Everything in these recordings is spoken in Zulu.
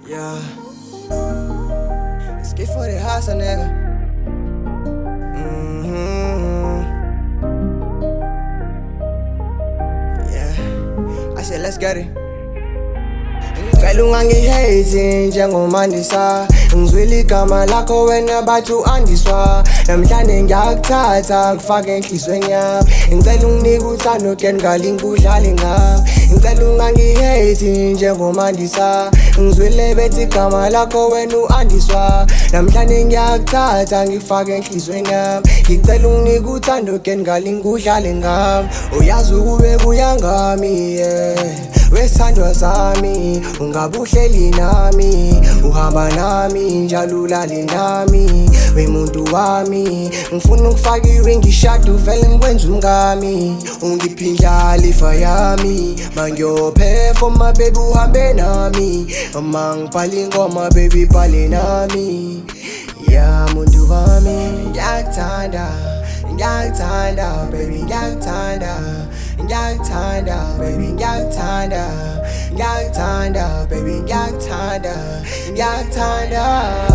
Yeah. Let's get for the house, nigga. Yeah. I said, let's get it. Ngicela ungangihate njengomandisa, ngizwile igama lakho wena bathi u-Andiswa. Namhlanje ngiyakuthatha ngikufake enhlizweni yami, ngicela unginike uthando ke ngalinge udlale ngami. Ngicela ungangihate njengomandisa, ngizwile bethi igama lakho wena u-Andiswa. Namhlanje ngiyakuthatha ngikufake enhlizweni yami, ngicela unginike uthando ke ngalinge udlale ngami. Uyazi ukube kuya ngami, yeah. Wesithandwa sami, ungabe uhleli nami, uhamba nami, njalo ulale nami. Wemuntu wami, ngifuna ukufaka i-ring ishade uvele ngikwenze umngami. Ungiphe indlalifa yami, mangiyophefoma baby uhambe nami. Uma ngibhala ingoma baby ibhale nami. Ya muntu wami, ngiyakuthanda, ngiyakuthanda baby, ngiyakuthanda, ngiyakuthanda baby, ngiyakuthanda, ngiyakuthanda baby, ngiyakuthanda, ngiyakuthanda.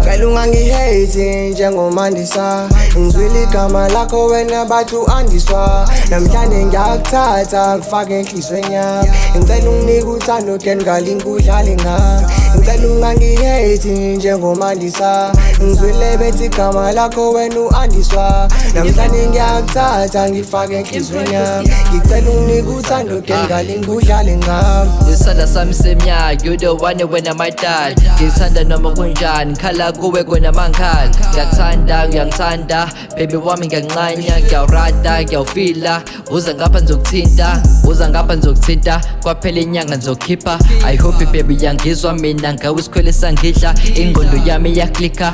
Ngicela ungangihate njengomandisa, ngizwile igama lakho wena bathi u-Andiswa. Namhlanje ngiyakuthatha ngikufake enhlizweni yami, ngicela unginike uthando ke ngalinge udlale ngami. Ngicela ungangihate njengomandisa, ngizwile bethi igama lakho wena u-Andiswa. Namhlanje ngiyakuthatha ngikufake enhlizweni yami, ngicela unginike uthando ke ngalinge udlale ngami. Isandla sami semnyaka, you the one wena my dad. Ngithanda noma kunjani, ngikhala kuwe kona mangikhali. Ngiyakuthanda, ngiyangithanda, baby wami ngiyanqanya. Ngiyawurata, ngiyawufila, uza ngapha ngizokuthinta, uza ngapha ngizokuthinta. Kwaphela inyanga ngizokhipha, I hope baby yangizwa mina ngawe isikhwele sangidla. Ingqondo yami iyaklikha,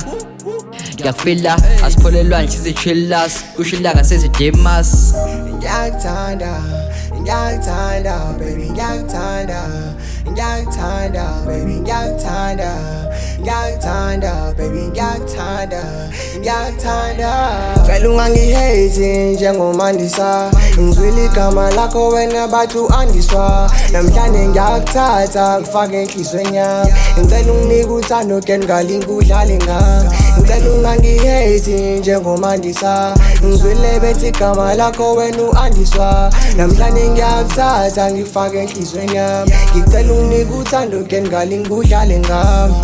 ngiyakufila, asipholelwa nhlizitshillas, kusho ilanga sezidemas. Ngiyakthanda, ngiyakthanda baby, ngiyakthanda, ngiyakthanda baby, ngiyakthanda, ngiyakthanda baby, ngiyakthanda, ngiyakthanda. Ngicela ungangihate njengomandisa, ngizwile igama lakho wena bathi u-Andiswa. Namhlanje ngiyakuthatha ngikufake enhlizweni yami, ngicela unginike uthando ke ngalinge udlale ngami. Ngicela ungangihate njengomandisa, ngizwile bethi igama lakho wena u-Andiswa. Namhlanje ngiyakuthatha ngikufake enhlizweni yami, ngicela unginike uthando ke ngalinge udlale ngami.